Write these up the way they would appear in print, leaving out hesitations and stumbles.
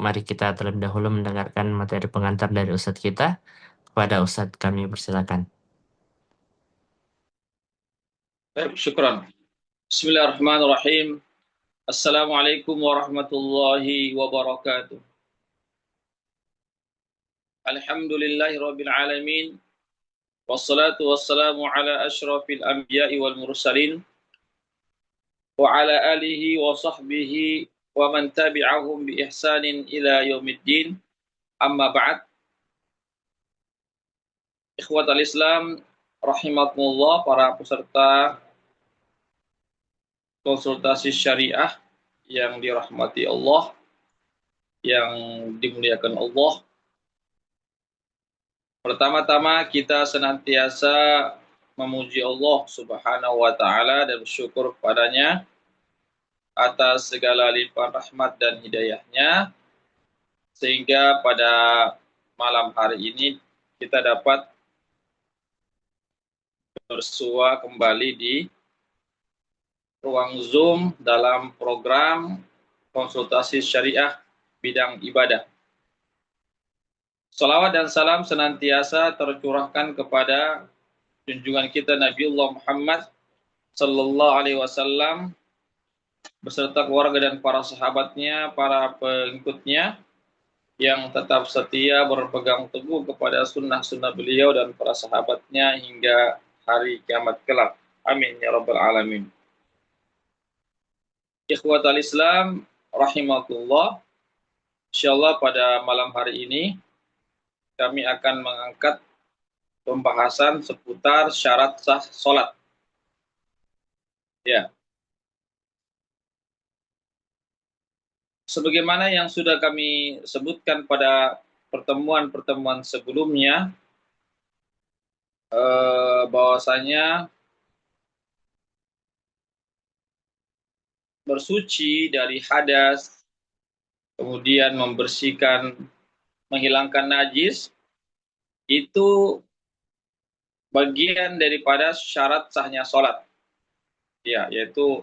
mari kita terlebih dahulu mendengarkan materi pengantar dari Ustadz kita. Kepada Ustadz kami persilakan. Baik, syukran. Bismillahirrahmanirrahim. Assalamualaikum warahmatullahi wabarakatuh. Alhamdulillahi rabbil alamin. Wassalatu wassalamu ala asyrafil anbiya'i wal mursalin. Wa ala alihi wa sahbihi wa man tabi'ahum bi ihsanin ila yaumiddin. Amma ba'd. Ikhwatal Islam, rahimakumullah, para peserta konsultasi syariah yang dirahmati Allah, yang dimuliakan Allah. Pertama-tama kita senantiasa memuji Allah Subhanahu wa taala dan bersyukur kepadanya atas segala limpahan rahmat dan hidayahnya, sehingga pada malam hari ini kita dapat bersua kembali di ruang Zoom dalam program konsultasi syariah bidang ibadah. Salawat dan salam senantiasa tercurahkan kepada junjungan kita Nabiullah Muhammad sallallahu alaihi wasallam beserta keluarga dan para sahabatnya, para pengikutnya yang tetap setia berpegang teguh kepada sunnah-sunnah beliau dan para sahabatnya hingga hari kiamat kelak. Amin ya rabbal alamin. Ikhwatal Islam rahimakumullah. Insyaallah pada malam hari ini kami akan mengangkat pembahasan seputar syarat sah salat. Ya. Sebagaimana yang sudah kami sebutkan pada pertemuan-pertemuan sebelumnya, bahwasanya bersuci dari hadas, kemudian membersihkan, menghilangkan najis, itu bagian daripada syarat sahnya salat. Ya, yaitu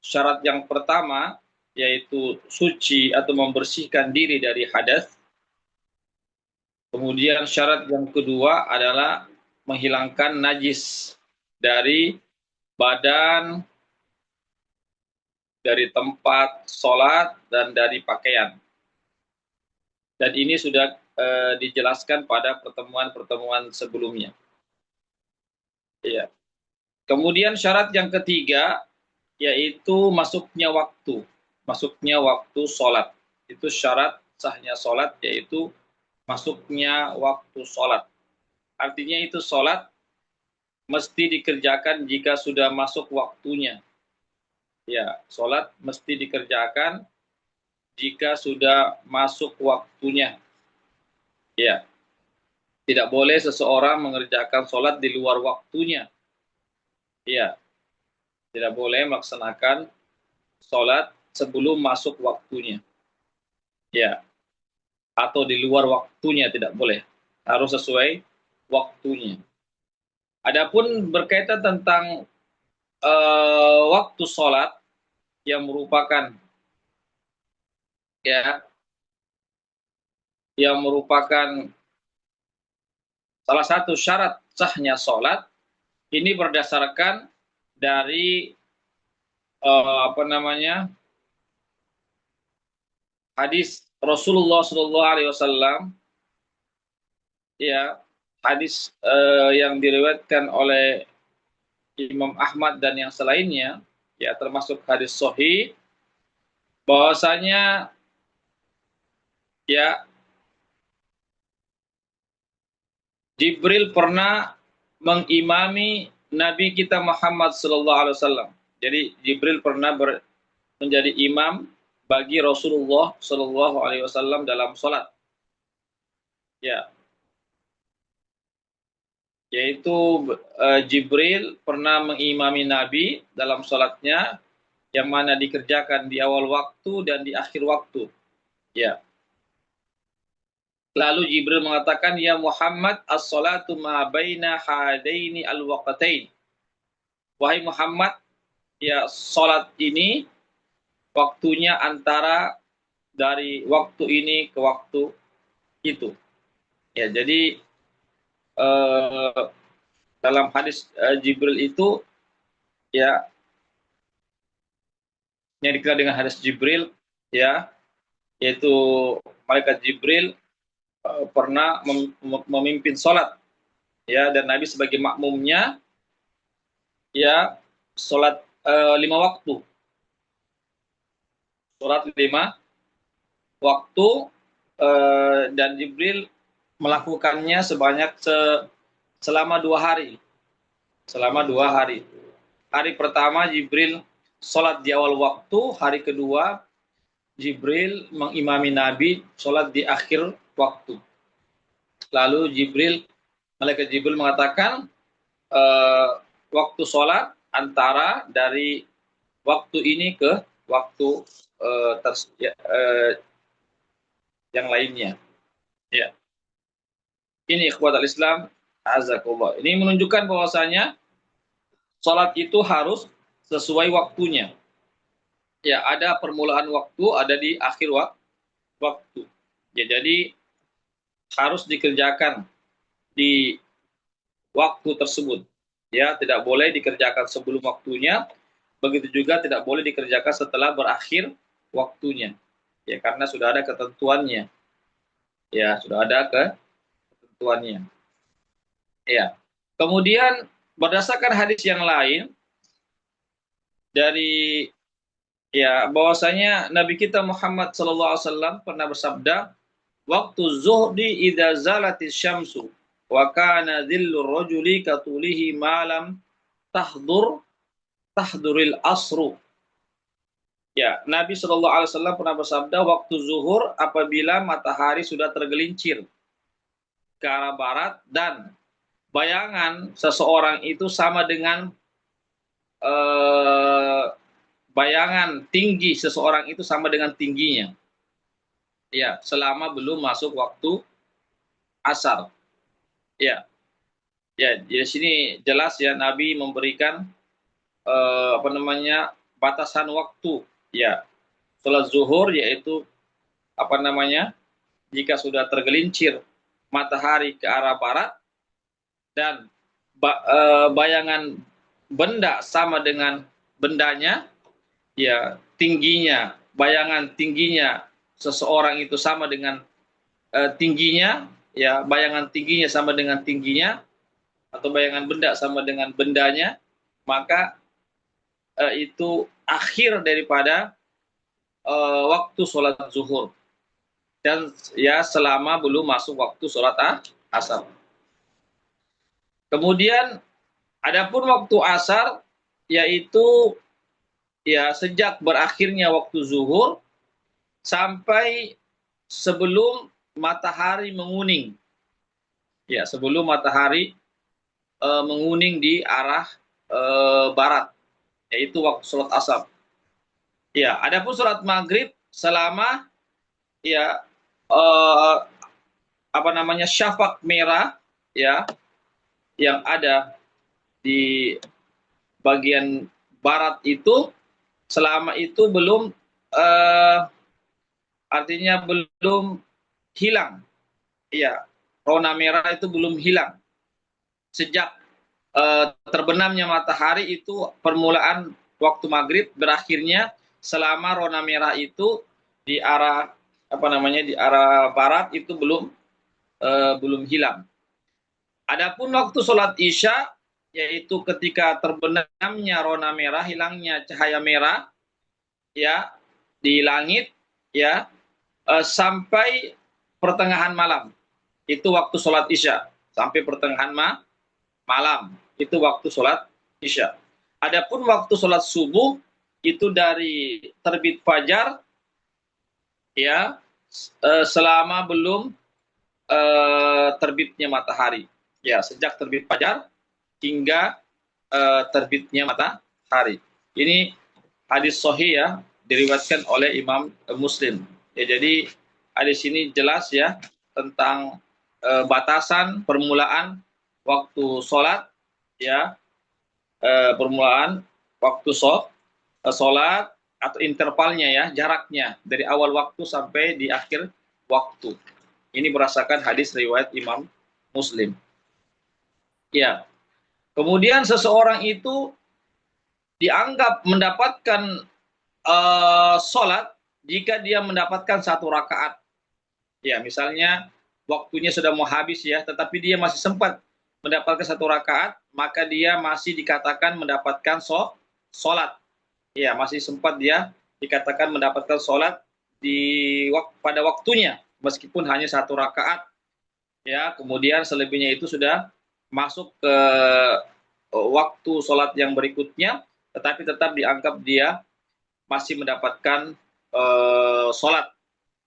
syarat yang pertama yaitu suci atau membersihkan diri dari hadas. Kemudian syarat yang kedua adalah menghilangkan najis dari badan, dari tempat sholat, dan dari pakaian. Dan ini sudah dijelaskan pada pertemuan-pertemuan sebelumnya. Ya. Kemudian syarat yang ketiga yaitu masuknya waktu sholat. Itu syarat sahnya sholat, yaitu masuknya waktu sholat. Artinya itu sholat mesti dikerjakan jika sudah masuk waktunya. Ya, sholat mesti dikerjakan jika sudah masuk waktunya. Ya, tidak boleh seseorang mengerjakan sholat di luar waktunya. Ya, tidak boleh melaksanakan sholat sebelum masuk waktunya. Ya, atau di luar waktunya tidak boleh. Harus sesuai waktunya. Adapun berkaitan tentang waktu sholat yang merupakan salah satu syarat sahnya sholat, ini berdasarkan dari hadis Rasulullah SAW, ya, hadis yang diriwayatkan oleh Imam Ahmad dan yang selainnya, ya, termasuk hadis sahih, bahwasanya ya Jibril pernah mengimami Nabi kita Muhammad SAW. Jadi Jibril pernah menjadi imam bagi Rasulullah SAW dalam sholat. Ya, yaitu Jibril pernah mengimami Nabi dalam sholatnya, yang mana dikerjakan di awal waktu dan di akhir waktu. Ya. Lalu Jibril mengatakan, ya Muhammad, as-salatu ma baina hadaini al-waqtayn. Wahai Muhammad, ya, sholat ini waktunya antara dari waktu ini ke waktu itu. Ya, jadi dalam hadis Jibril itu ya yang dikenal dengan hadis Jibril ya, yaitu malaikat Jibril pernah memimpin sholat ya, dan Nabi sebagai makmumnya ya sholat 5 waktu, sholat 5 waktu, dan Jibril melakukannya selama 2 hari. Selama 2 hari. Hari pertama Jibril sholat di awal waktu, hari kedua Jibril mengimami Nabi sholat di akhir waktu. Lalu malaikat Jibril mengatakan waktu sholat antara dari waktu ini ke waktu yang lainnya. Ya. Ini ikhwatal Islam, azakullah. Ini menunjukkan bahwasanya sholat itu harus sesuai waktunya. Ya, ada permulaan waktu, ada di akhir waktu. Ya, jadi harus dikerjakan di waktu tersebut. Ya, tidak boleh dikerjakan sebelum waktunya. Begitu juga tidak boleh dikerjakan setelah berakhir waktunya. Ya, karena sudah ada ketentuannya. Ya, sudah ada ketentuannya. Ya. Kemudian berdasarkan hadis yang lain dari bahwasanya Nabi kita Muhammad SAW pernah bersabda, waktu zuhdi idza zalatis syamsu wa kana dhillur rajuli katulihi malam tahduril asru. Ya, Nabi SAW pernah bersabda, waktu zuhur apabila matahari sudah tergelincir ke arah barat dan bayangan seseorang itu sama dengan bayangan tinggi seseorang itu sama dengan tingginya. Ya, selama belum masuk waktu asar. Ya. Ya, di sini jelas ya Nabi memberikan batasan waktu. Ya. Salat zuhur yaitu jika sudah tergelincir matahari ke arah barat dan bayangan benda sama dengan bendanya, ya tingginya, bayangan tingginya seseorang itu sama dengan tingginya, ya bayangan tingginya sama dengan tingginya, atau bayangan benda sama dengan bendanya, maka itu akhir daripada waktu sholat zuhur, dan ya selama belum masuk waktu sholat asar. Kemudian adapun waktu asar yaitu ya sejak berakhirnya waktu zuhur sampai sebelum matahari menguning. Ya, sebelum matahari menguning di arah barat, yaitu waktu sholat asar. Ya, adapun sholat maghrib selama ya syafaq merah ya yang ada di bagian barat itu, selama itu belum artinya belum hilang. Ya, rona merah itu belum hilang. Sejak terbenamnya matahari itu permulaan waktu maghrib, berakhirnya selama rona merah itu di arah di arah barat itu belum hilang. Adapun waktu sholat isya yaitu ketika terbenamnya rona merah, hilangnya cahaya merah ya di langit ya sampai pertengahan malam, itu waktu sholat isya. Sampai pertengahan malam itu waktu sholat isya. Adapun waktu sholat subuh itu dari terbit fajar ya selama belum terbitnya matahari. Ya, sejak terbit fajar hingga terbitnya matahari. Ini hadis sahih ya, diriwayatkan oleh Imam Muslim. Ya, jadi hadis ini jelas ya tentang batasan permulaan waktu sholat, ya permulaan waktu sholat atau intervalnya ya, jaraknya dari awal waktu sampai di akhir waktu. Ini berdasarkan hadis riwayat Imam Muslim. Ya. Kemudian seseorang itu dianggap mendapatkan sholat jika dia mendapatkan 1 rakaat. Ya, misalnya waktunya sudah mau habis ya, tetapi dia masih sempat mendapatkan 1 rakaat, maka dia masih dikatakan mendapatkan sholat. Ya, masih sempat dia dikatakan mendapatkan sholat pada waktunya, meskipun hanya 1 rakaat. Ya, kemudian selebihnya itu sudah masuk ke waktu sholat yang berikutnya, tetapi tetap dianggap dia masih mendapatkan sholat.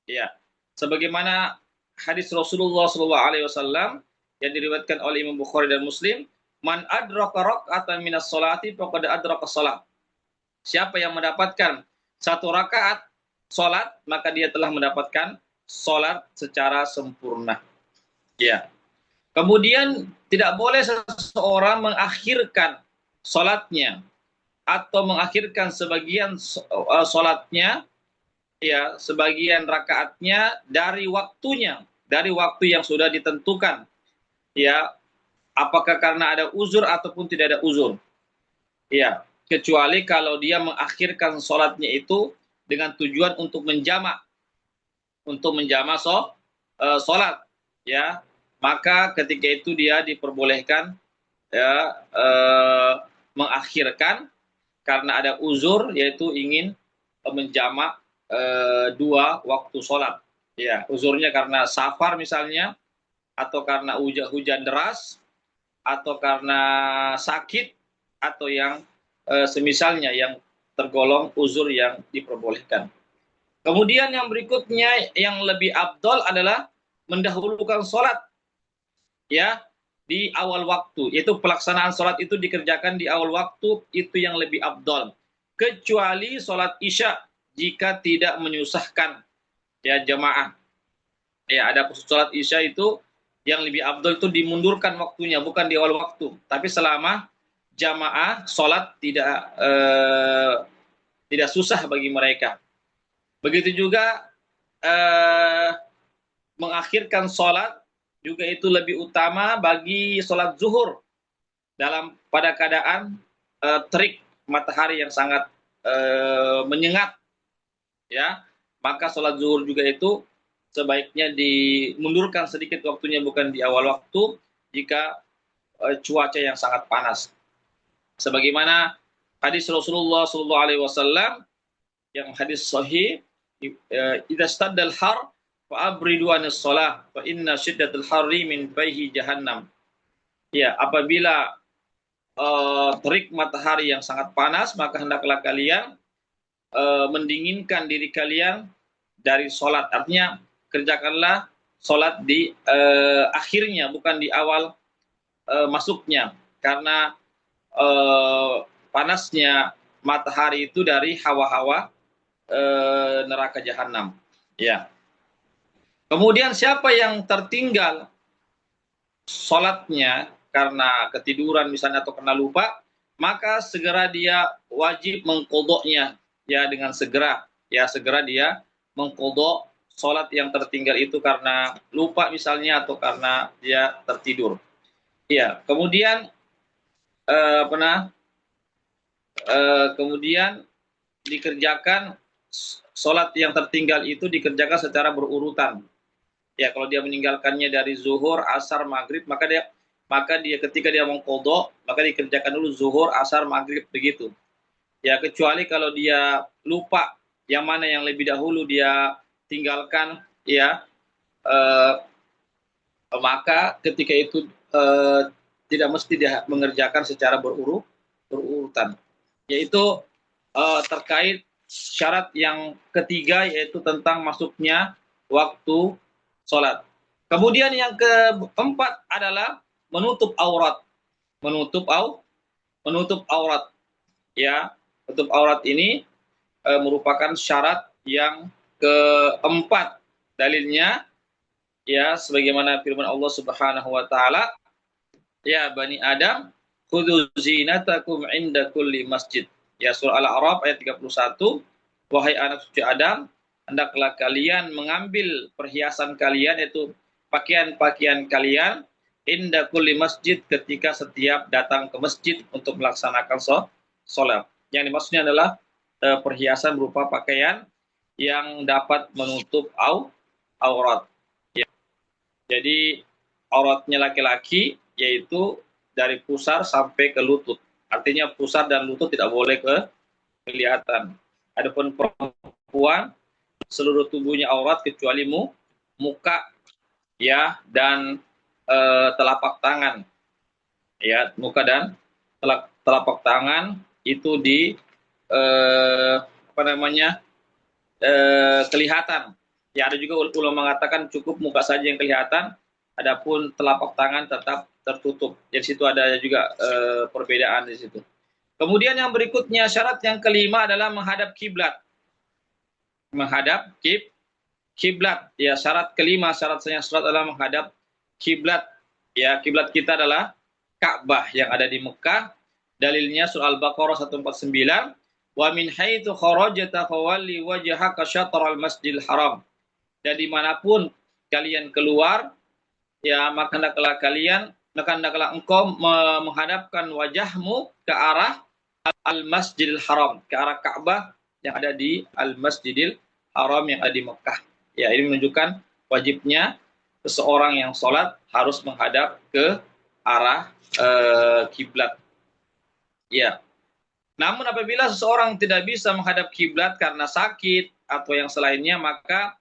Ya, sebagaimana hadis Rasulullah SAW yang diriwayatkan oleh Imam Bukhari dan Muslim, man adraka rak'atan minas sholati faqad adraka shalah. Siapa yang mendapatkan 1 rakaat sholat, maka dia telah mendapatkan sholat secara sempurna. Ya. Kemudian tidak boleh seseorang mengakhirkan sholatnya atau mengakhirkan sebagian sholatnya, ya, sebagian rakaatnya dari waktunya, dari waktu yang sudah ditentukan, ya, apakah karena ada uzur ataupun tidak ada uzur, ya, kecuali kalau dia mengakhirkan sholatnya itu dengan tujuan untuk menjamak sholat, ya, maka ketika itu dia diperbolehkan ya mengakhirkan karena ada uzur, yaitu ingin menjamak 2 waktu sholat. Ya, uzurnya karena safar misalnya, atau karena hujan deras, atau karena sakit, atau yang semisalnya yang tergolong uzur yang diperbolehkan. Kemudian yang berikutnya yang lebih afdol adalah mendahulukan sholat, ya, di awal waktu, yaitu pelaksanaan sholat itu dikerjakan di awal waktu, itu yang lebih afdol. Kecuali sholat isya jika tidak menyusahkan ya jamaah. Ya, ada sholat isya itu yang lebih afdol itu dimundurkan waktunya, bukan di awal waktu. Tapi selama jamaah sholat tidak susah bagi mereka. Begitu juga mengakhirkan sholat juga itu lebih utama bagi sholat zuhur pada keadaan terik matahari yang sangat menyengat, ya, maka sholat zuhur juga itu sebaiknya dimundurkan sedikit waktunya, bukan di awal waktu jika cuaca yang sangat panas. Sebagaimana hadis Rasulullah SAW yang hadis sahih, idza staddal har fa abridu anis shalah fa inna syiddatal harri min fayhi jahannam. Ya, apabila terik matahari yang sangat panas, maka hendaklah kalian mendinginkan diri kalian dari sholat. Artinya kerjakanlah sholat di akhirnya, bukan di awal masuknya, karena panasnya matahari itu dari hawa-hawa neraka jahanam. Ya. Kemudian siapa yang tertinggal sholatnya karena ketiduran misalnya atau karena lupa, maka segera dia wajib mengqodoknya, ya, dengan segera, ya, segera dia mengqodok sholat yang tertinggal itu karena lupa misalnya atau karena dia tertidur. Ya, kemudian kemudian dikerjakan sholat yang tertinggal itu dikerjakan secara berurutan. Ya, kalau dia meninggalkannya dari zuhur, asar, maghrib, maka dia ketika dia mengqodok, maka dikerjakan dulu zuhur, asar, maghrib, begitu. Ya, kecuali kalau dia lupa yang mana yang lebih dahulu dia tinggalkan, ya, maka ketika itu tidak mesti dia mengerjakan secara berurutan. Yaitu terkait syarat yang ketiga, yaitu tentang masuknya waktu sholat. Kemudian yang keempat adalah menutup aurat. Menutup aurat. Ya, menutup aurat ini merupakan syarat yang keempat. Dalilnya, ya, sebagaimana firman Allah Subhanahu wa taala, ya bani Adam, khudzu zinatakum inda kulli masjid. Ya, surah Al-A'raf ayat 31. wahai anak cucu Adam, hendaklah kalian mengambil perhiasan kalian, yaitu pakaian-pakaian kalian, inda kulli masjid, ketika setiap datang ke masjid untuk melaksanakan sholat. Yang dimaksudnya adalah perhiasan berupa pakaian yang dapat menutup aurat. Ya. Jadi auratnya laki-laki yaitu dari pusar sampai ke lutut. Artinya pusar dan lutut tidak boleh kelihatan. Adapun perempuan seluruh tubuhnya aurat kecuali muka ya dan telapak tangan. Ya, muka dan telapak tangan itu di kelihatan. Ya, ada juga ulama mengatakan cukup muka saja yang kelihatan, adapun telapak tangan tetap tertutup. Jadi situ ada juga perbedaan di situ. Kemudian yang berikutnya, syarat yang kelima adalah menghadap kiblat. Menghadap kiblat. Ya, syarat kelima, syaratnya adalah menghadap kiblat. Ya, kiblat kita adalah Ka'bah yang ada di Mekah. Dalilnya surah Al-Baqarah 149. Wa min haitsu kharajta fawalli wajhaka syatral masjidil haram. Dan dimanapun kalian keluar, ya maka hendaklah engkau menghadapkan wajahmu ke arah Al-Masjidil Haram, ke arah Ka'bah yang ada di Al-Masjidil Haram yang ada di Mekah. Ya, ini menunjukkan wajibnya seseorang yang sholat harus menghadap ke arah kiblat. Ya. Namun apabila seseorang tidak bisa menghadap kiblat karena sakit atau yang selainnya, maka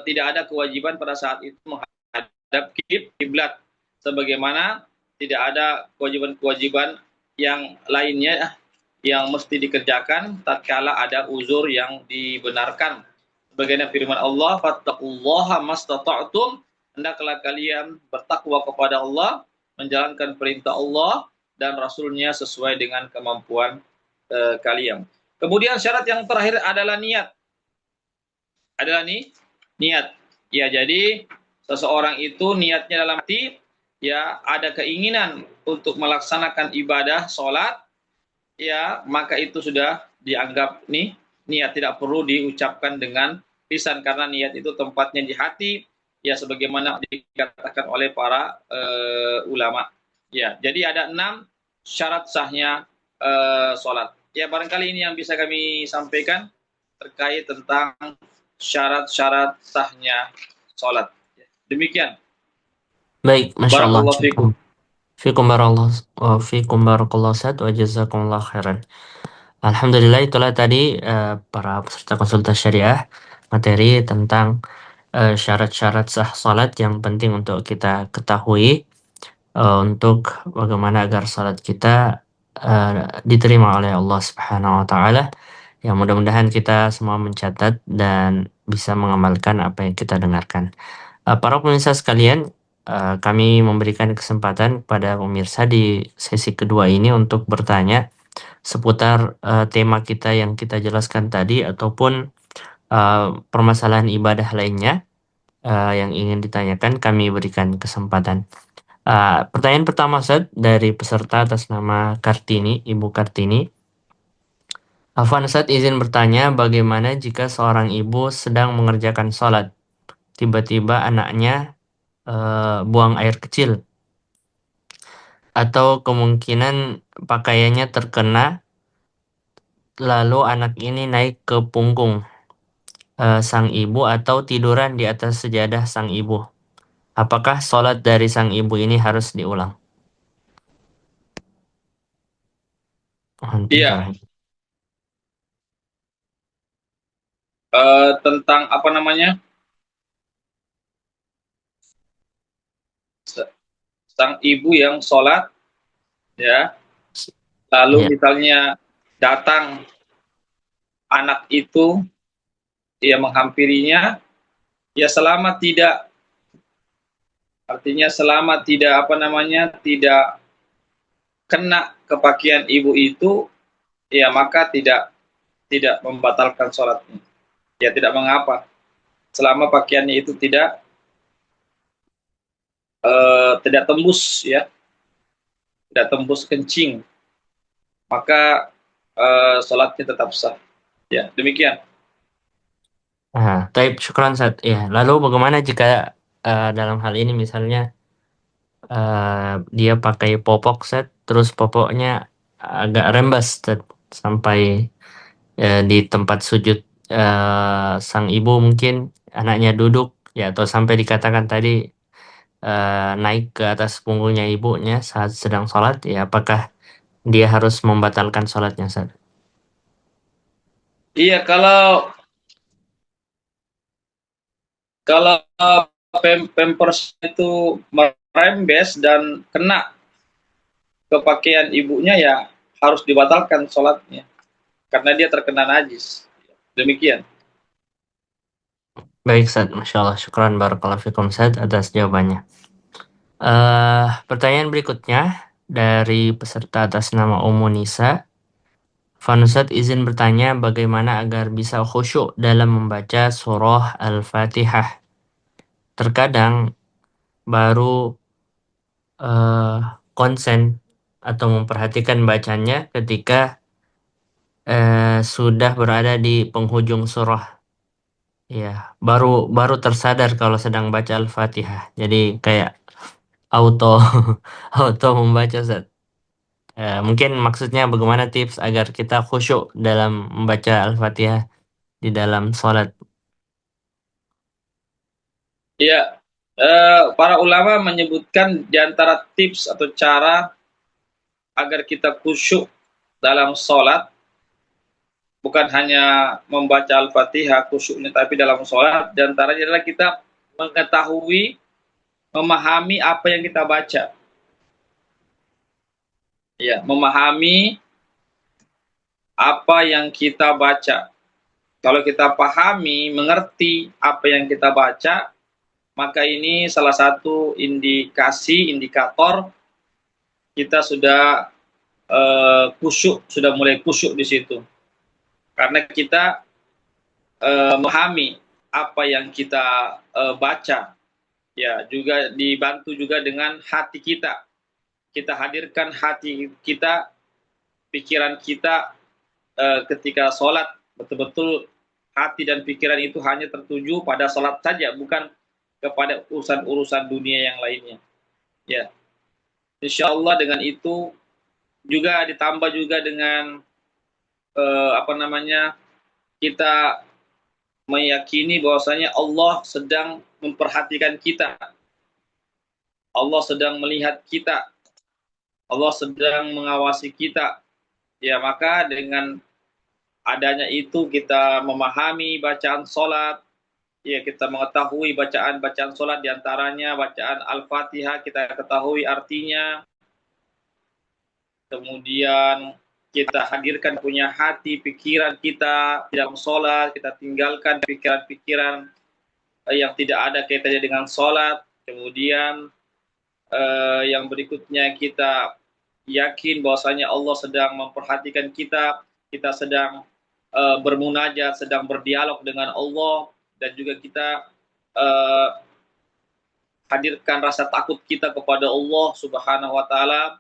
tidak ada kewajiban pada saat itu menghadap kiblat. Sebagaimana tidak ada kewajiban-kewajiban yang lainnya yang mesti dikerjakan tatkala ada uzur yang dibenarkan. Sebagaimana firman Allah, fattaqullaha mastata'tum, hendaklah kalian bertakwa kepada Allah, menjalankan perintah Allah dan Rasulnya sesuai dengan kemampuan kalian. Kemudian syarat yang terakhir adalah niat. Niat. Ya, jadi seseorang itu niatnya dalam hati, ya ada keinginan untuk melaksanakan ibadah sholat, ya maka itu sudah dianggap niat, tidak perlu diucapkan dengan lisan karena niat itu tempatnya di hati, ya sebagaimana dikatakan oleh para ulama. Ya, jadi ada 6 syarat sahnya sholat. Ya, barangkali ini yang bisa kami sampaikan terkait tentang syarat-syarat sahnya sholat. Demikian. Baik, Masya Allah. Barakallahu fikum. Fikum barakallahu Ustaz wa jazakumullah khairan. Alhamdulillah, itulah tadi para peserta konsultasi syariah materi tentang syarat-syarat sah salat yang penting untuk kita ketahui untuk bagaimana agar salat kita diterima oleh Allah Subhanahu wa taala. Ya, mudah-mudahan kita semua mencatat dan bisa mengamalkan apa yang kita dengarkan. Para pemirsa sekalian, kami memberikan kesempatan kepada pemirsa di sesi kedua ini untuk bertanya seputar tema kita yang kita jelaskan tadi ataupun permasalahan ibadah lainnya yang ingin ditanyakan, kami berikan kesempatan. Pertanyaan pertama, Ustaz, dari peserta atas nama Kartini, Ibu Kartini. Afwan, Ustaz, izin bertanya, bagaimana jika seorang ibu sedang mengerjakan sholat, tiba-tiba anaknya buang air kecil, atau kemungkinan pakaiannya terkena, lalu anak ini naik ke punggung sang ibu atau tiduran di atas sejadah sang ibu. Apakah sholat dari sang ibu ini harus diulang? Iya, tentang apa namanya, sang ibu yang sholat, ya, lalu Iya. misalnya datang anak itu, dia menghampirinya, ya selama tidak, artinya selama tidak apa namanya, tidak kena ke pakaian ibu itu, ya maka tidak membatalkan sholatnya. Ya tidak mengapa, selama pakaiannya itu tidak tembus, ya, tidak tembus kencing, maka sholatnya tetap sah. Ya, demikian. Nah, taib syukran Ustaz. Ya, lalu bagaimana jika dalam hal ini misalnya dia pakai popok set, terus popoknya agak rembes Ustaz, sampai di tempat sujud sang ibu mungkin anaknya duduk ya atau sampai dikatakan tadi naik ke atas punggungnya ibunya saat sedang sholat ya apakah dia harus membatalkan sholatnya Ustaz? Iya, kalau kalau pampers itu merembes dan kena ke pakaian ibunya, ya harus dibatalkan sholatnya karena dia terkena najis. Demikian. Baik Ustaz, Masya Allah, syukran barakallahu fikum Ustaz atas jawabannya. Pertanyaan berikutnya dari peserta atas nama Umu Nisa. Fanusat izin bertanya bagaimana agar bisa khusyuk dalam membaca surah Al-Fatihah. Terkadang baru eh, konsen atau memperhatikan bacanya ketika sudah berada di penghujung surah. Ya, baru baru tersadar kalau sedang baca Al-Fatihah. Jadi kayak auto auto membaca Ustaz. Mungkin maksudnya bagaimana tips agar kita khusyuk dalam membaca Al-Fatihah di dalam sholat. Iya, para ulama menyebutkan di antara tips atau cara agar kita khusyuk dalam sholat, bukan hanya membaca Al-Fatihah khusyuknya, tapi dalam sholat, di antaranya adalah kita mengetahui, memahami apa yang kita baca. Ya, memahami apa yang kita baca. Kalau kita pahami, mengerti apa yang kita baca, maka ini salah satu indikator kita sudah khusyuk, sudah mulai khusyuk di situ. Karena kita memahami apa yang kita baca, ya juga dibantu juga dengan hati kita. Kita hadirkan hati kita, pikiran kita ketika sholat, betul-betul hati dan pikiran itu hanya tertuju pada sholat saja, bukan kepada urusan-urusan dunia yang lainnya. Ya, insya Allah dengan itu juga ditambah juga dengan kita meyakini bahwasanya Allah sedang memperhatikan kita, Allah sedang melihat kita, Allah sedang mengawasi kita. Ya, maka dengan adanya itu kita memahami bacaan sholat, ya kita mengetahui bacaan-bacaan sholat, diantaranya bacaan Al-Fatihah kita ketahui artinya, kemudian kita hadirkan punya hati, pikiran kita dalam sholat, kita tinggalkan pikiran-pikiran yang tidak ada kaitannya dengan sholat, kemudian yang berikutnya kita yakin bahwasanya Allah sedang memperhatikan kita, kita sedang bermunajat, sedang berdialog dengan Allah, dan juga kita hadirkan rasa takut kita kepada Allah Subhanahu wa taala.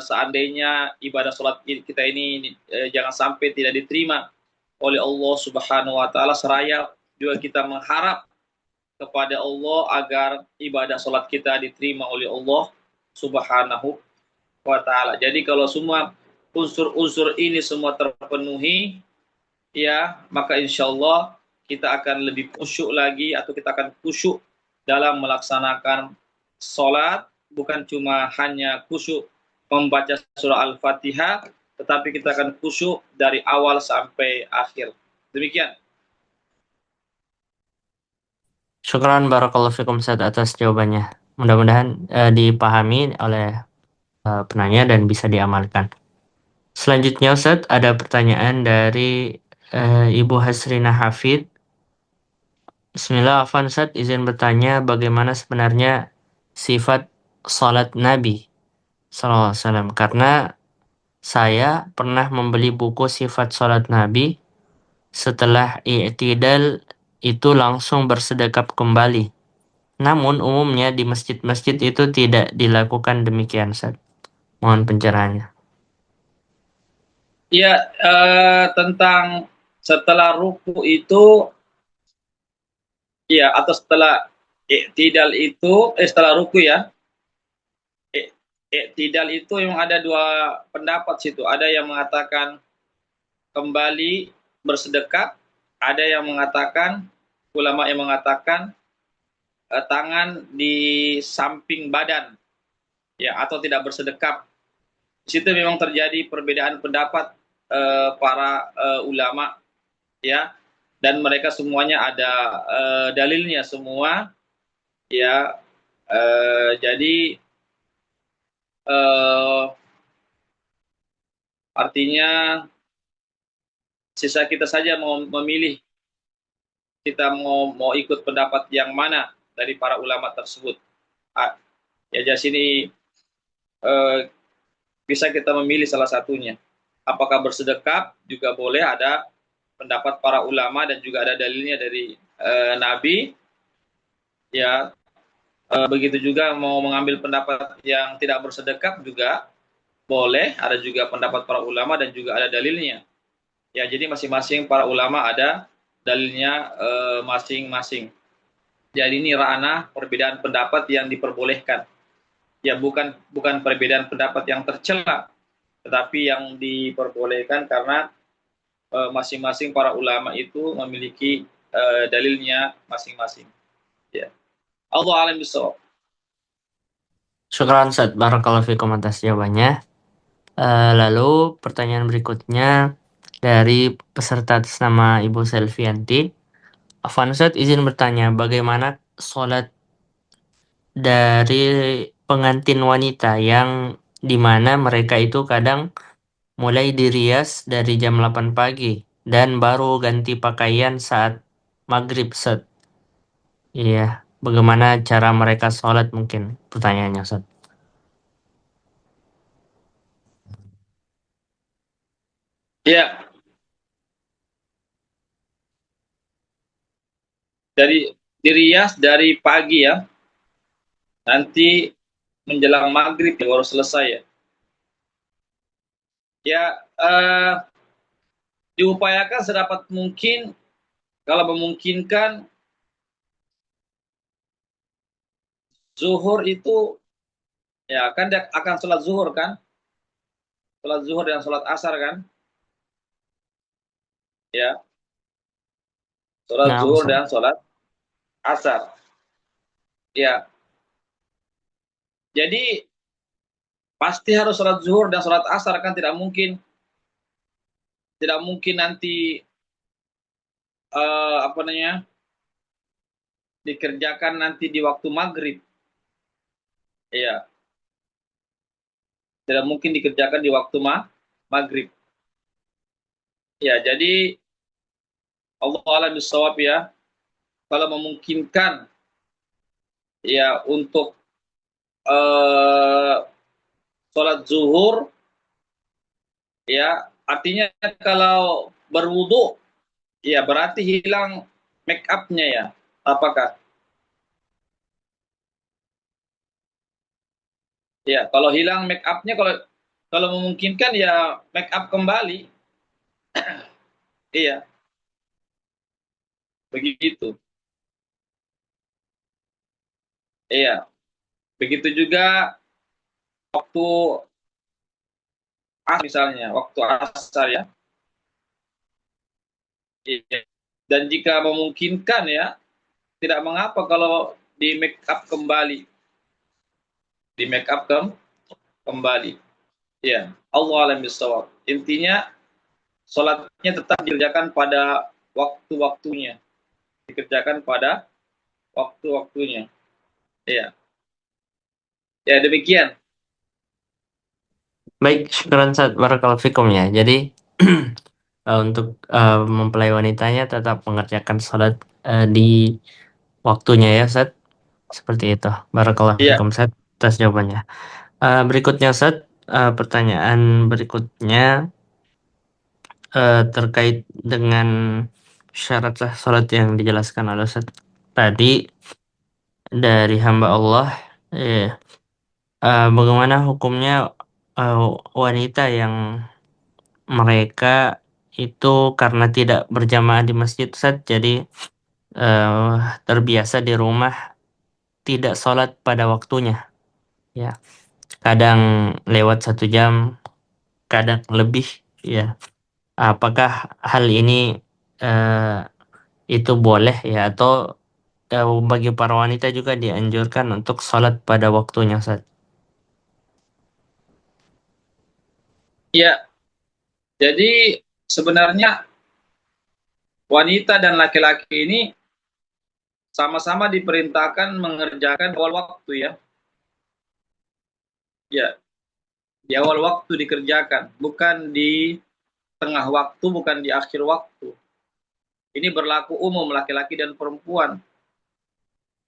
Seandainya ibadah sholat kita ini jangan sampai tidak diterima oleh Allah Subhanahu wa taala, seraya juga kita mengharap kepada Allah agar ibadah sholat kita diterima oleh Allah Subhanahu wa taala. Jadi kalau semua unsur-unsur ini semua terpenuhi, ya maka insya Allah kita akan lebih khusyuk lagi, atau kita akan khusyuk dalam melaksanakan sholat, bukan cuma hanya khusyuk membaca surah Al-Fatihah, tetapi kita akan khusyuk dari awal sampai akhir. Demikian. Syukran barakallahu fikum Ustaz atas jawabannya. Mudah-mudahan dipahami oleh penanya dan bisa diamalkan. Selanjutnya Ustaz ada pertanyaan dari Ibu Hasrina Hafid. Bismillah, Afwan Ustaz izin bertanya bagaimana sebenarnya sifat salat Nabi Sallallahu Alaihi Wasallam, karena saya pernah membeli buku sifat salat Nabi, setelah i'tidal itu langsung bersedekap kembali. Namun umumnya di masjid-masjid itu tidak dilakukan demikian, Ustaz. Mohon pencerahannya. Ya, tentang setelah ruku itu, ya, atau setelah i'tidal itu, setelah ruku ya, i'tidal itu memang ada dua pendapat situ. Ada yang mengatakan kembali bersedekap, ada yang mengatakan, ulama yang mengatakan tangan di samping badan, ya, atau tidak bersedekap. Di situ memang terjadi perbedaan pendapat para ulama, ya, dan mereka semuanya ada dalilnya semua, ya. Jadi artinya sisa kita saja mau memilih, kita mau ikut pendapat yang mana dari para ulama tersebut. Ya, jadi sini bisa kita memilih salah satunya. Apakah bersedekap juga boleh, ada pendapat para ulama dan juga ada dalilnya dari Nabi, ya. Begitu juga mau mengambil pendapat yang tidak bersedekap juga boleh, ada juga pendapat para ulama dan juga ada dalilnya. Ya, jadi masing-masing para ulama ada dalilnya masing-masing. Jadi ini ranah perbedaan pendapat yang diperbolehkan. Ya, bukan perbedaan pendapat yang tercela, tetapi yang diperbolehkan karena masing-masing para ulama itu memiliki dalilnya masing-masing. Ya. Allah alam bisawab. Syukran Ustaz, barakallahu fikum atas jawabannya. Lalu pertanyaan berikutnya dari peserta atas nama Ibu Selvianti. Afwan Ustaz, izin bertanya, bagaimana sholat dari pengantin wanita yang dimana mereka itu kadang mulai dirias dari jam 8 pagi dan baru ganti pakaian saat maghrib Ustaz. Iya, bagaimana cara mereka sholat mungkin pertanyaannya Ustaz. Ya, dari dirias dari pagi ya, nanti menjelang maghrib ya baru selesai ya. Ya, diupayakan sedapat mungkin, kalau memungkinkan zuhur itu, ya kan dia akan sholat zuhur kan, sholat zuhur dan sholat asar kan, ya, sholat Nah, zuhur Ustaz. dan sholat asar, ya. Jadi pasti harus sholat zuhur dan sholat asar kan, tidak mungkin nanti apa namanya dikerjakan nanti di waktu maghrib, ya, tidak mungkin dikerjakan di waktu maghrib, ya. Jadi Allah alam bisawab ya, kalau memungkinkan ya untuk uh, sholat zuhur, ya, artinya kalau berwudu ya berarti hilang make up-nya ya, apakah, ya, kalau hilang make up-nya, kalau kalau memungkinkan ya make up kembali, iya, begitu, iya, begitu juga waktu misalnya waktu asar ya, iya. Dan jika memungkinkan ya tidak mengapa kalau di make up kembali, di make up kembali, ya. Allah alam bisawab, intinya sholatnya tetap dikerjakan pada waktu-waktunya, dikerjakan pada waktu-waktunya, ya. Ya, demikian. Baik, syukran Ustaz, barakallahu fikum ya. Jadi untuk mempelai wanitanya tetap mengerjakan sholat di waktunya ya Ustaz. Seperti itu. Barakallahu Iya. fikum Ustaz atas jawabannya. Berikutnya Ustaz, pertanyaan berikutnya terkait dengan syarat sah salat yang dijelaskan oleh Ustaz tadi dari hamba Allah. eh, bagaimana hukumnya eh, wanita yang mereka itu karena tidak berjamaah di masjid Ustaz, jadi terbiasa di rumah tidak sholat pada waktunya. Ya, kadang lewat 1 jam, kadang lebih. Ya, apakah hal ini eh, itu boleh ya, atau bagi para wanita juga dianjurkan untuk sholat pada waktunya Ustaz? Ya, jadi sebenarnya wanita dan laki-laki ini sama-sama diperintahkan mengerjakan awal waktu ya. Ya, di awal waktu dikerjakan, bukan di tengah waktu, bukan di akhir waktu. Ini berlaku umum laki-laki dan perempuan.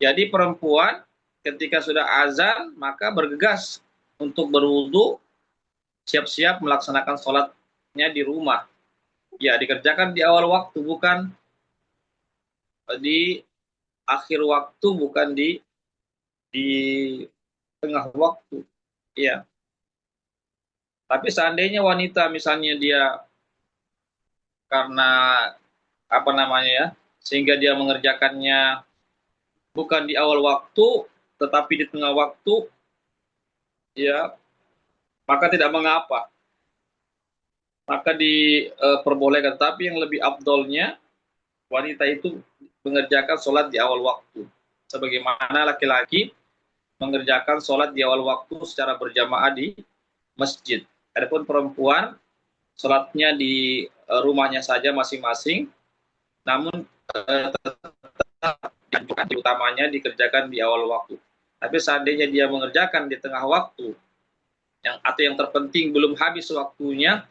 Jadi perempuan ketika sudah azan maka bergegas untuk berwudu, siap-siap melaksanakan sholatnya di rumah. Ya, dikerjakan di awal waktu, bukan di akhir waktu, bukan di tengah waktu. Ya. Tapi seandainya wanita misalnya dia karena apa namanya ya, sehingga dia mengerjakannya bukan di awal waktu tetapi di tengah waktu, ya, maka tidak mengapa, maka diperbolehkan. Tapi yang lebih afdolnya wanita itu mengerjakan sholat di awal waktu, sebagaimana laki-laki mengerjakan sholat di awal waktu secara berjamaah di masjid. Adapun perempuan sholatnya di rumahnya saja masing-masing, namun utamanya dikerjakan di awal waktu. Tapi seandainya dia mengerjakan di tengah waktu atau yang terpenting belum habis waktunya,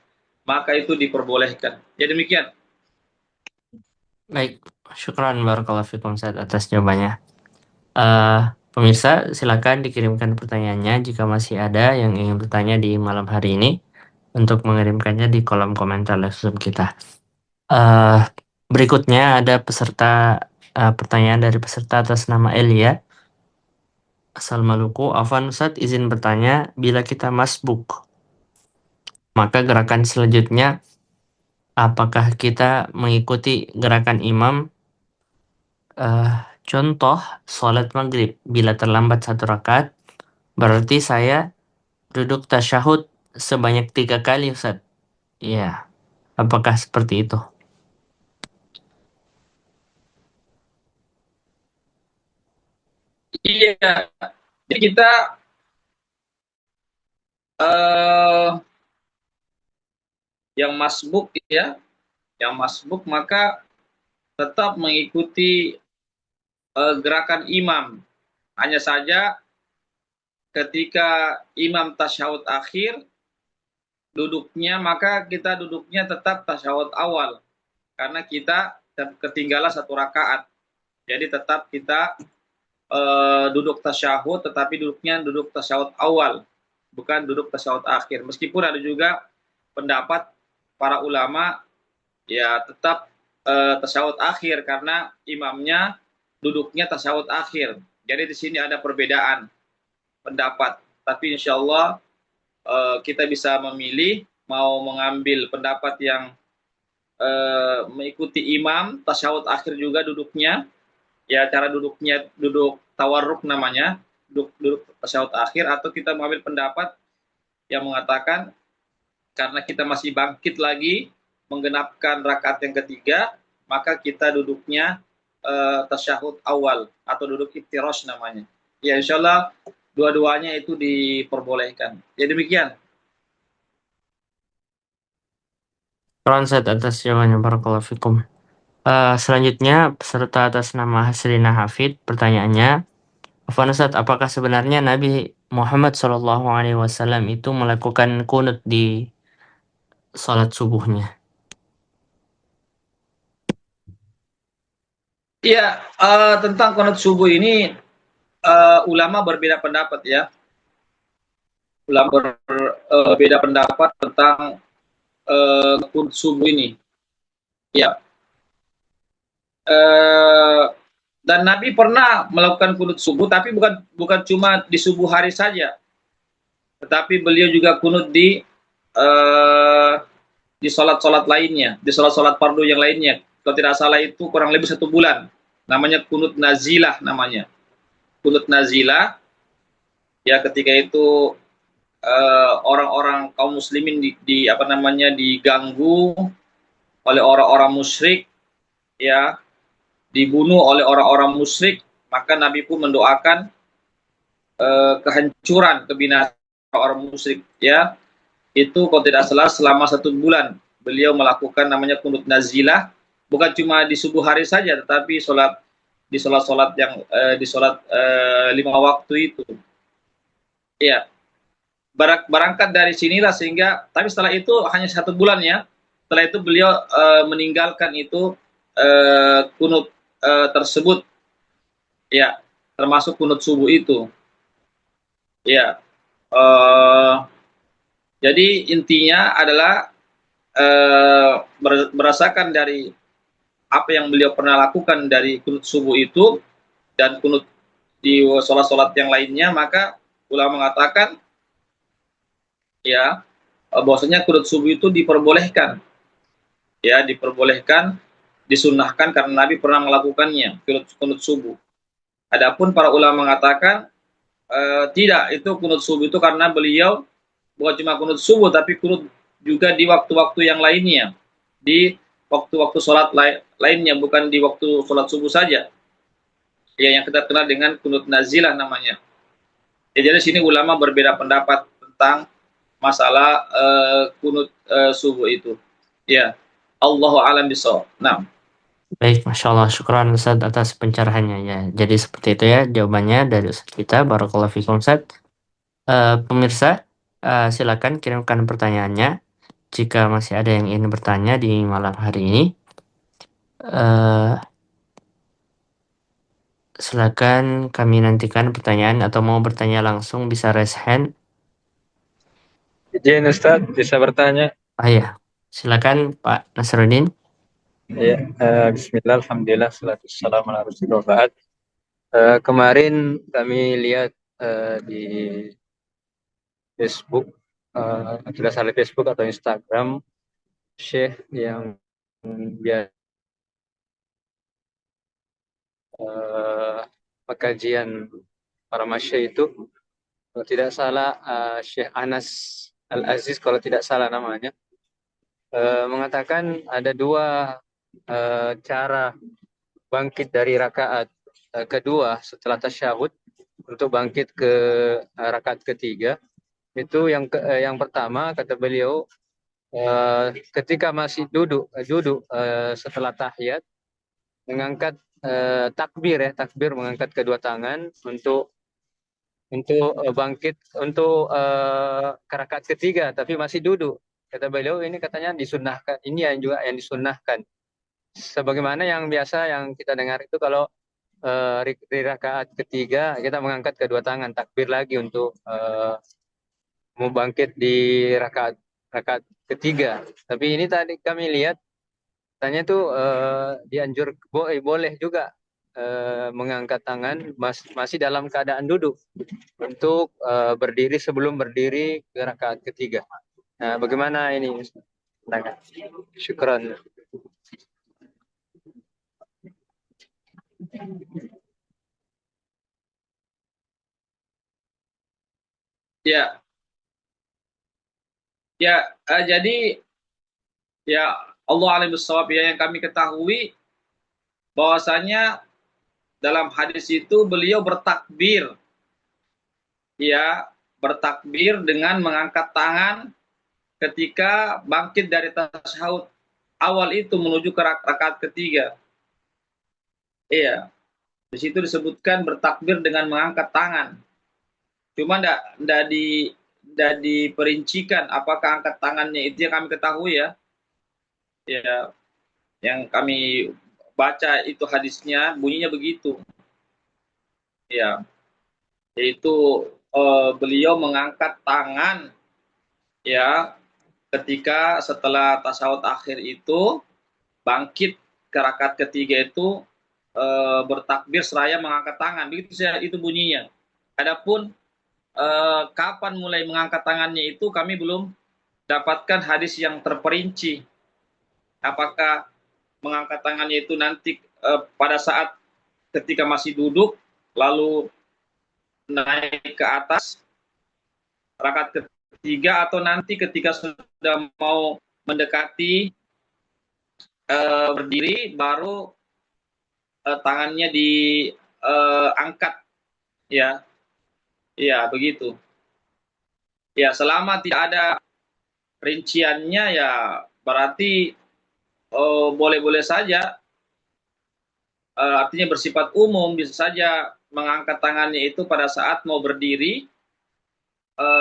maka itu diperbolehkan. Ya demikian. Baik, syukran barakallahu fikum Ustaz atas jawabannya. Eh, Pemirsa, silakan dikirimkan pertanyaannya jika masih ada yang ingin bertanya di malam hari ini untuk mengirimkannya di kolom komentar live Zoom kita. Eh, Berikutnya ada pertanyaan dari peserta atas nama Elia asal Maluku. Afwan Ustaz, izin bertanya, bila kita masbuk, maka gerakan selanjutnya apakah kita mengikuti gerakan imam? Eh, Contoh, sholat maghrib bila terlambat 1 rakaat, berarti saya duduk tasyahud sebanyak 3 kali, Ustaz. Iya, apakah seperti itu? Iya, jadi kita uh, yang masbuk ya, yang masbuk maka tetap mengikuti gerakan imam. Hanya saja ketika imam tasyahud akhir duduknya, maka kita duduknya tetap tasyahud awal karena kita ketinggalan 1 rakaat. Jadi tetap kita duduk tasyahud, tetapi duduknya duduk tasyahud awal, bukan duduk tasyahud akhir. Meskipun ada juga pendapat para ulama ya tetap tasyahud akhir karena imamnya duduknya tasyahud akhir. Jadi di sini ada perbedaan pendapat. Tapi insya Allah kita bisa memilih mau mengambil pendapat yang mengikuti imam tasyahud akhir juga duduknya, ya cara duduknya duduk tawarruk namanya, duduk tasyahud akhir, atau kita mengambil pendapat yang mengatakan karena kita masih bangkit lagi menggenapkan rakaat yang ketiga, maka kita duduknya tasyahud awal atau duduk iftirash namanya. Ya insyaallah dua-duanya itu diperbolehkan. Ya demikian. Syukran Ustaz atas jawabannya, barakallahu fikum. Selanjutnya, peserta atas nama Hasrina Hafid, pertanyaannya, Afwan Ustaz, apakah sebenarnya Nabi Muhammad SAW itu melakukan kunut di sholat subuhnya? Iya, tentang qunut subuh ini ulama berbeda pendapat ya. Ulama berbeda pendapat tentang qunut subuh ini. Ya. Dan Nabi pernah melakukan qunut subuh, tapi bukan cuma di subuh hari saja, tetapi beliau juga qunut di di sholat-sholat lainnya, di sholat-sholat fardu yang lainnya. Kalau tidak salah itu kurang lebih 1 bulan. Namanya kunut nazilah namanya. Kunut nazilah, ya ketika itu orang-orang kaum muslimin di apa namanya diganggu oleh orang-orang musyrik, ya dibunuh oleh orang-orang musyrik, maka Nabi pun mendoakan kehancuran, kebinasaan orang musyrik, ya. Itu kalau tidak salah selama 1 bulan beliau melakukan namanya kunut nazilah, bukan cuma di subuh hari saja, tetapi di sholat-sholat yang di sholat 5 waktu itu. Ya, berangkat dari sinilah sehingga, tapi setelah itu hanya 1 bulan ya. Setelah itu beliau meninggalkan itu kunut tersebut, ya, termasuk kunut subuh itu. Ya, jadi intinya adalah berdasarkan dari apa yang beliau pernah lakukan dari kunut subuh itu dan kunut di sholat-sholat yang lainnya, maka ulama mengatakan, ya, bahwasanya kunut subuh itu diperbolehkan, ya, diperbolehkan, disunnahkan karena Nabi pernah melakukannya, kunut subuh. Adapun para ulama mengatakan tidak, itu kunut subuh itu karena beliau bukan cuma kunut subuh tapi kunut juga di waktu-waktu yang lainnya, di waktu-waktu sholat lainnya, bukan di waktu sholat subuh saja, ya, yang kita kenal dengan kunut nazilah namanya. Ya, jadi sini ulama berbeda pendapat tentang masalah kunut subuh itu, ya. Allahu a'lam bishawab. Nah, Baik, Masya Allah, syukran Ustaz atas pencerahannya ya. Jadi seperti itu ya jawabannya dari Ustaz kita. Barakallahu fikum Ustaz. Pemirsa, silakan kirimkan pertanyaannya jika masih ada yang ingin bertanya di malam hari ini. Eh, Silakan kami nantikan pertanyaan atau mau bertanya langsung bisa raise hand. Izin Ustaz, bisa bertanya? Ya, silakan Pak Nasruddin. Ya, Bismillah, Alhamdulillah, salatu wassalamu ala Rasulillah. Kemarin kami lihat di Facebook, tidak salah Facebook atau Instagram, Syekh yang dia pekajian para masya itu, kalau tidak salah Syekh Anas Al-Aziz, kalau tidak salah namanya, mengatakan ada dua cara bangkit dari rakaat kedua setelah tasyahud untuk bangkit ke rakaat ketiga. Itu yang pertama, kata beliau, ketika masih duduk setelah tahiyat, mengangkat takbir mengangkat kedua tangan untuk bangkit untuk ke rakaat ketiga, tapi masih duduk. Kata beliau, ini katanya disunnahkan, ini yang juga yang disunnahkan. Sebagaimana yang biasa yang kita dengar itu, kalau di rakaat ketiga kita mengangkat kedua tangan, takbir lagi untuk mau bangkit di rakaat ketiga. Tapi ini tadi kami lihat tanya tuh boleh juga mengangkat tangan masih dalam keadaan duduk untuk berdiri sebelum berdiri ke rakaat ketiga. Nah, bagaimana ini? Syukran. ya, ya, jadi, ya, Allah alim bissawab, ya, yang kami ketahui bahwasanya dalam hadis itu beliau bertakbir, ya, bertakbir dengan mengangkat tangan ketika bangkit dari tasyahud awal itu menuju ke rakaat ketiga. Iya, di situ disebutkan bertakbir dengan mengangkat tangan. Cuma ndak diperincikan apakah angkat tangannya itu yang kami ketahui, ya. Ya, yang kami baca itu hadisnya bunyinya begitu. Ya, yaitu beliau mengangkat tangan, ya, ketika setelah tasyahud akhir itu bangkit ke rakaat ketiga itu bertakbir seraya mengangkat tangan, begitu saja itu bunyinya. Adapun kapan mulai mengangkat tangannya itu kami belum dapatkan hadis yang terperinci. Apakah mengangkat tangannya itu nanti pada saat ketika masih duduk, lalu naik ke atas rakaat ketiga, atau nanti ketika sudah mau mendekati berdiri baru tangannya diangkat, ya, ya begitu. Ya, selama tidak ada rinciannya ya berarti boleh-boleh saja, artinya bersifat umum, bisa saja mengangkat tangannya itu pada saat mau berdiri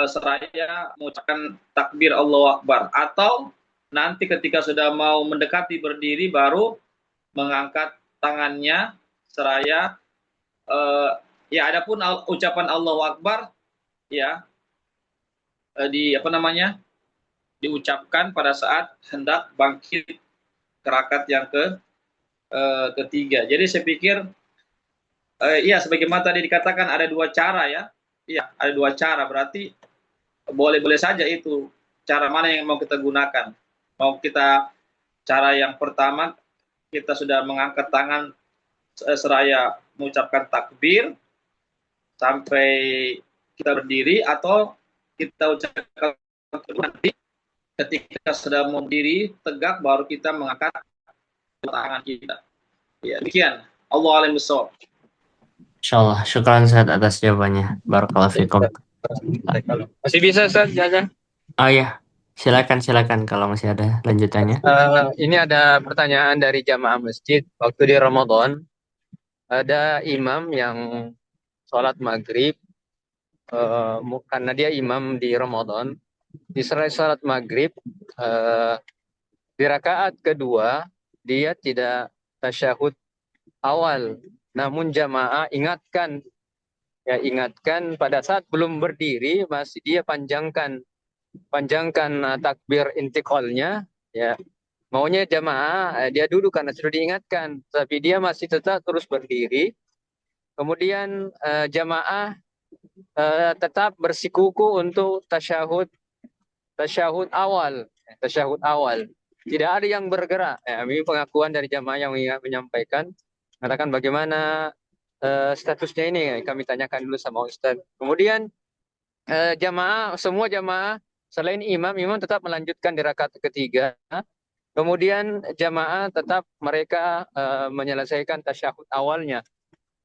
seraya mengucapkan takbir Allahu Akbar, atau nanti ketika sudah mau mendekati berdiri baru mengangkat tangannya seraya ya, adapun ucapan Allahu Akbar ya di apa namanya diucapkan pada saat hendak bangkit ke rakaat yang ketiga. Jadi saya pikir iya, sebagaimana tadi dikatakan ada dua cara ya. Iya, ada dua cara, berarti boleh-boleh saja itu. Cara mana yang mau kita gunakan? Mau kita cara yang pertama, kita sudah mengangkat tangan seraya mengucapkan takbir sampai kita berdiri, atau kita ucapkan nanti ketika sudah mau berdiri tegak baru kita mengangkat tangan kita. Ya, demikian. Allah alim bissawab. Insyaallah. Syukran Ustaz atas jawabannya. Barakallahu fikum. Masih bisa Ustaz jajan? Oh ya, silakan kalau masih ada lanjutannya. Ini ada pertanyaan dari jamaah masjid. Waktu di Ramadan, ada imam yang sholat maghrib, karena dia imam di Ramadan, di sholat maghrib, di rakaat kedua, dia tidak tasyahud awal. Namun jamaah ingatkan pada saat belum berdiri, masih dia panjangkan takbir intiqalnya, ya. Maunya jamaah dia duduk karena sudah diingatkan, tapi dia masih tetap terus berdiri. Kemudian jamaah tetap bersikuku untuk tasyahud awal. Tidak ada yang bergerak. Ini pengakuan dari jamaah yang menyampaikan, mengatakan bagaimana statusnya ini. Kami tanyakan dulu sama Ustaz. Kemudian semua jamaah selain imam tetap melanjutkan di rakaat ketiga. Kemudian jamaah tetap mereka menyelesaikan tasyahud awalnya.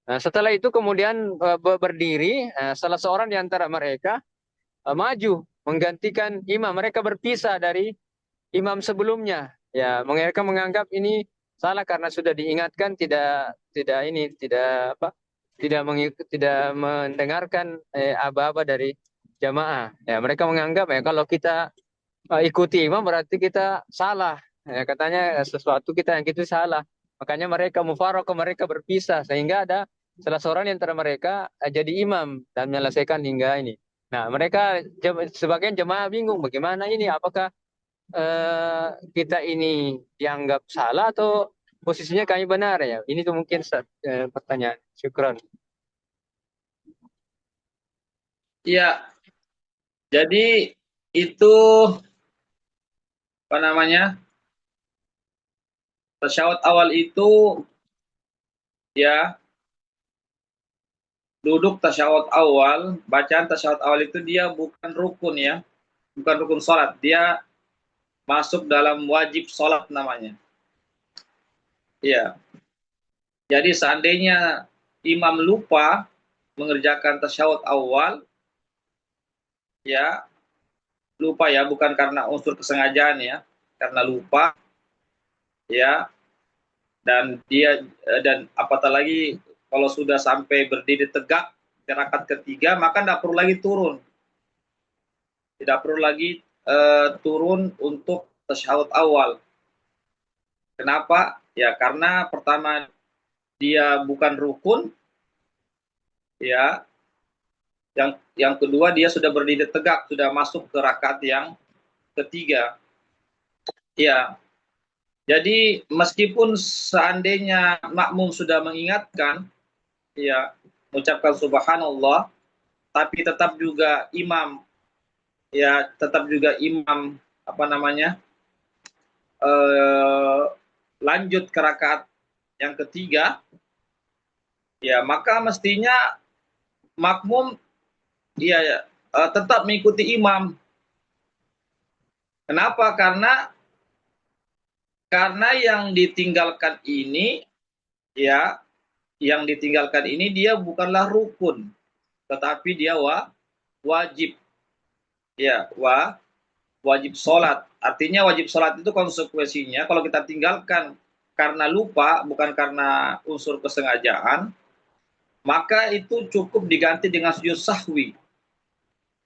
Nah, setelah itu kemudian berdiri, salah seorang di antara mereka maju menggantikan imam. Mereka berpisah dari imam sebelumnya. Ya, mereka menganggap ini salah karena sudah diingatkan, tidak mendengarkan aba-aba dari jamaah. Ya, mereka menganggap ya kalau kita ikuti imam berarti kita salah. Ya, katanya sesuatu yang itu salah. Makanya mereka mufaroqah, mereka berpisah sehingga ada salah seorang di antara mereka jadi imam dan menyelesaikan hingga ini. Nah, mereka sebagian jemaah bingung bagaimana ini, apakah kita ini dianggap salah atau posisinya kami benar ya? Ini tuh mungkin pertanyaan. Syukron. Iya. Jadi itu apa namanya? Tasyahud awal itu ya, duduk tasyahud awal, bacaan tasyahud awal itu dia bukan rukun ya. Bukan rukun sholat, dia masuk dalam wajib sholat namanya. Iya. Jadi seandainya imam lupa mengerjakan tasyahud awal, ya lupa ya, bukan karena unsur kesengajaan ya, karena lupa ya, dan apatah lagi kalau sudah sampai berdiri tegak di rakaat ketiga, maka tidak perlu lagi turun, turun untuk tasyahud awal. Kenapa? Ya karena pertama dia bukan rukun, ya. Yang kedua dia sudah berdiri tegak, sudah masuk ke rakaat yang ketiga. Ya. Jadi meskipun seandainya makmum sudah mengingatkan, ya, mengucapkan subhanallah, tapi tetap juga imam apa namanya lanjut ke rakaat yang ketiga, ya maka mestinya makmum ya tetap mengikuti imam. Kenapa? Karena yang ditinggalkan ini ya, yang ditinggalkan ini dia bukanlah rukun, tetapi dia wajib. Ya, wajib sholat. Artinya wajib sholat itu konsekuensinya kalau kita tinggalkan karena lupa, bukan karena unsur kesengajaan, maka itu cukup diganti dengan sujud sahwi.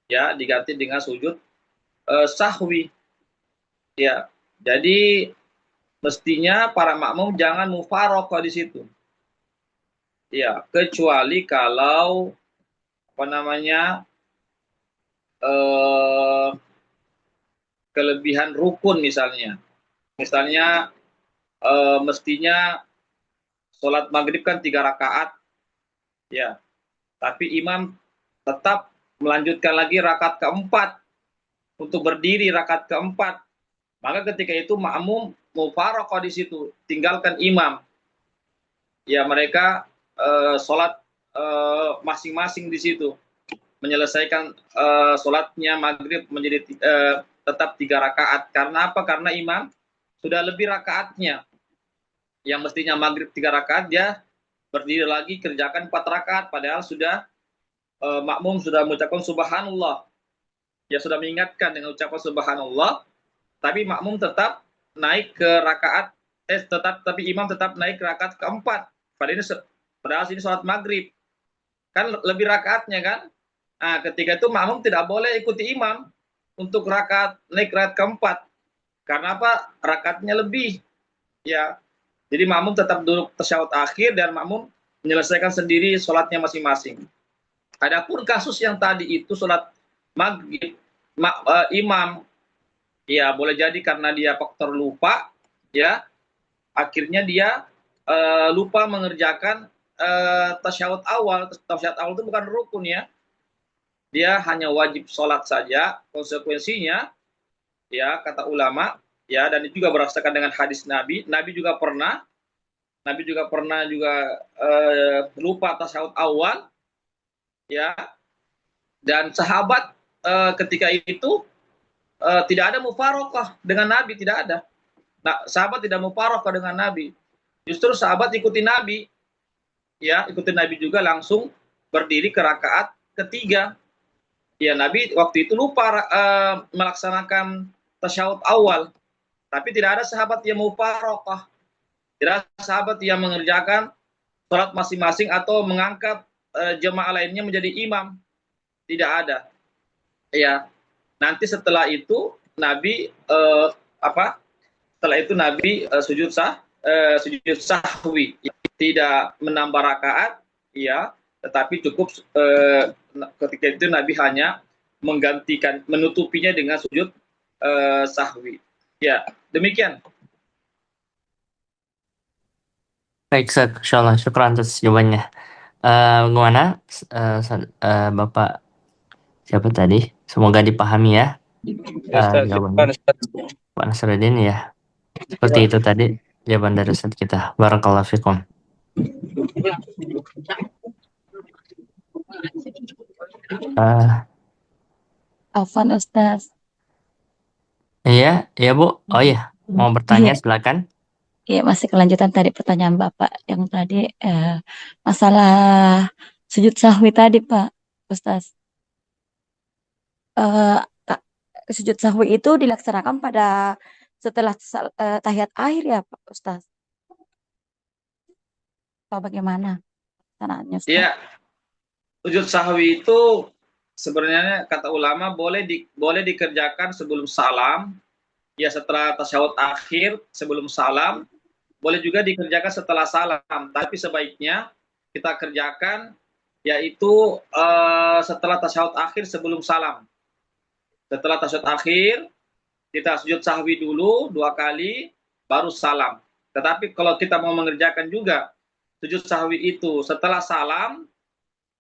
Ya, diganti dengan sujud sahwi. Ya, jadi mestinya para makmum jangan mufaroqah di situ. Ya, kecuali kalau apa namanya kelebihan rukun misalnya. Misalnya mestinya sholat maghrib kan 3 rakaat, ya. Tapi imam tetap melanjutkan lagi rakaat keempat untuk berdiri rakaat keempat. Maka ketika itu makmum mufaroqah di situ, tinggalkan imam. Ya mereka sholat masing-masing di situ, menyelesaikan sholatnya maghrib menjadi tetap 3 rakaat. Karena apa? Karena imam sudah lebih rakaatnya. Yang mestinya maghrib 3 rakaat, dia berdiri lagi kerjakan 4 rakaat, padahal sudah makmum sudah mengucapkan subhanallah. Ya sudah mengingatkan dengan ucapan subhanallah, tapi makmum tetap naik ke rakaat tapi imam tetap naik ke rakaat keempat. Padahal ini sholat maghrib. Kan lebih rakaatnya kan? Nah, ketika itu makmum tidak boleh ikuti imam untuk naik rakaat keempat. Karena apa? Rakaatnya lebih. Ya. Jadi makmum tetap duduk tasyahud akhir dan makmum menyelesaikan sendiri sholatnya masing-masing. Adapun kasus yang tadi itu sholat maghrib, imam, ya boleh jadi karena dia faktor lupa, ya akhirnya dia lupa mengerjakan tasyahud awal. Tasyahud awal itu bukan rukun ya, dia hanya wajib sholat saja. Konsekuensinya, ya kata ulama, ya dan itu juga berdasarkan dengan hadis Nabi. Nabi juga pernah lupa tasyahud awal, ya, dan sahabat ketika itu tidak ada mufaroqah dengan Nabi, tidak ada. Nah, sahabat tidak mufaroqah dengan Nabi. Justru sahabat ikuti Nabi, ya, ikuti Nabi juga langsung berdiri ke rakaat ketiga. Ya, Nabi waktu itu lupa melaksanakan tasyahud awal, tapi tidak ada sahabat yang mufaroqah. Tidak ada sahabat yang mengerjakan sholat masing-masing atau mengangkat jemaah lainnya menjadi imam. Tidak ada. Ya, nanti setelah itu Nabi sujud sahwi, tidak menambah rakaat, ya, tetapi cukup ketika itu Nabi hanya menutupinya dengan sujud sahwi. Ya, demikian. Baik, Ustaz. Insyaallah. Syukran atas jawabannya. Gimana, Bapak siapa tadi? Semoga dipahami ya Ustaz, jawabannya. Pak Nasruddin ya. Seperti itu tadi jawaban dari Ustaz kita. Barakallahu fikum. Afwan Ustaz. Iya, iya Bu. Oh iya, mau bertanya Iya, silakan. iya masih kelanjutan tadi pertanyaan Bapak yang tadi masalah sujud sahwi tadi Pak Ustaz. Eh, ta- Sujud sahwi itu dilaksanakan pada setelah tahiyat akhir ya Pak Ustaz. Atau bagaimana peلاksanaannya Ustaz? Ya, sujud sahwi itu sebenarnya kata ulama boleh dikerjakan sebelum salam, ya setelah tasyahud akhir sebelum salam, boleh juga dikerjakan setelah salam, tapi sebaiknya kita kerjakan yaitu setelah tasyahud akhir sebelum salam. Setelah tasyahud akhir kita sujud sahwi dulu 2 kali baru salam. Tetapi kalau kita mau mengerjakan juga sujud sahwi itu setelah salam,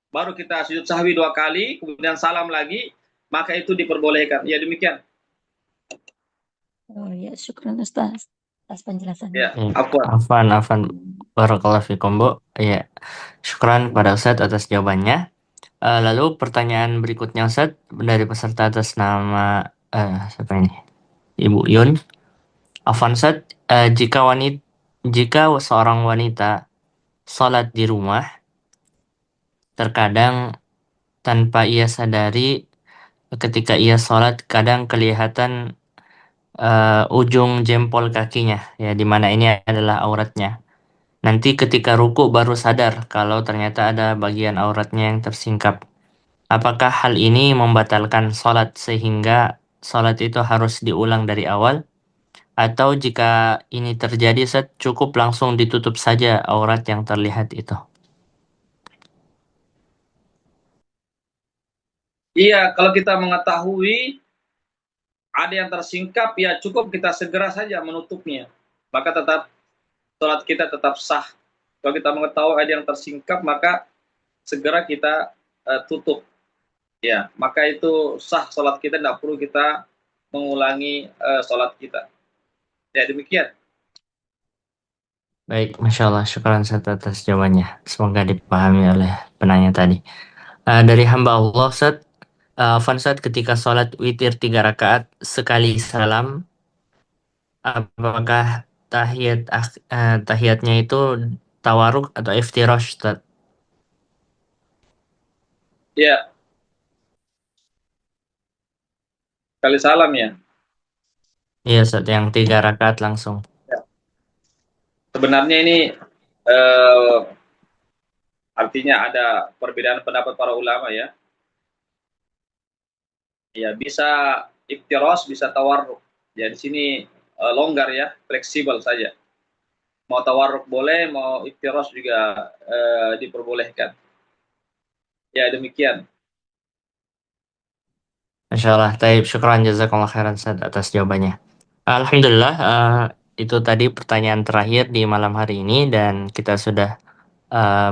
baru kita sujud sahwi 2 kali, kemudian salam lagi, maka itu diperbolehkan. Ya demikian. Oh ya, syukran Ustaz atas penjelasannya. Ya, Ya, afwan. afan. Barakallahu fikum, Bu. Ya, syukran pada Ustadz atas jawabannya. Lalu pertanyaan berikutnya Ustadz dari peserta atas nama siapa ini? Ibu Yun. Afwan Ustadz, jika seorang wanita sholat di rumah, terkadang tanpa ia sadari ketika ia sholat kadang kelihatan ujung jempol kakinya, ya, di mana ini adalah auratnya. Nanti ketika ruku baru sadar kalau ternyata ada bagian auratnya yang tersingkap. Apakah hal ini membatalkan sholat sehingga sholat itu harus diulang dari awal? Atau jika ini terjadi, cukup langsung ditutup saja aurat yang terlihat itu? Iya, kalau kita mengetahui ada yang tersingkap, ya cukup kita segera saja menutupnya. Maka tetap sholat kita tetap sah. Kalau kita mengetahui ada yang tersingkap, maka segera kita tutup. Ya, maka itu sah sholat kita, tidak perlu kita mengulangi sholat kita. Ya, demikian. Baik, Masya Allah, syukuran atas jawabannya. Semoga dipahami oleh penanya tadi. Dari hamba Allah, Ustaz, ketika sholat witir 3 rakaat sekali salam, apakah tahiyatnya itu tawaruk atau iftirash, Ustaz? Ya, kali salam ya. Iya, Ustaz, yang 3 rakaat langsung. Ya. Sebenarnya ini eh, artinya ada perbedaan pendapat para ulama ya. Ya, bisa iftiros, bisa tawarruk. Ya, di sini longgar ya, fleksibel saja. Mau tawarruk boleh, mau iftiros juga diperbolehkan. Ya, demikian. Masya Allah, taib, syukran jazakallah khairan Ustaz atas jawabannya. Alhamdulillah, itu tadi pertanyaan terakhir di malam hari ini dan kita sudah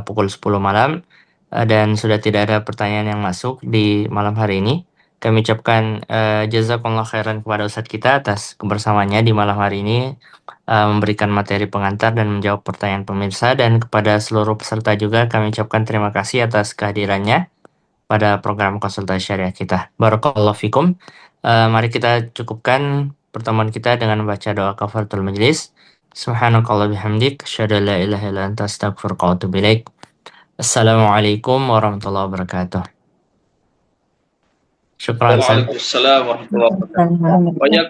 pukul 10 malam dan sudah tidak ada pertanyaan yang masuk di malam hari ini. Kami ucapkan jazakallah khairan kepada Ustadz kita atas kebersamaannya di malam hari ini, memberikan materi pengantar dan menjawab pertanyaan pemirsa, dan kepada seluruh peserta juga kami ucapkan terima kasih atas kehadirannya pada program konsultasi syariah kita. Barakallahu fikum. Mari kita cukupkan pertemuan kita dengan membaca doa kafaratul majlis. Subhanakallah bihamdik, asyhadu an la ilaha illa anta, astaghfiruka wa atubu ilaik. Assalamualaikum warahmatullahi wabarakatuh. Syukran, Ustaz. Waalaikumsalam warahmatullahi wabarakatuh. Banyak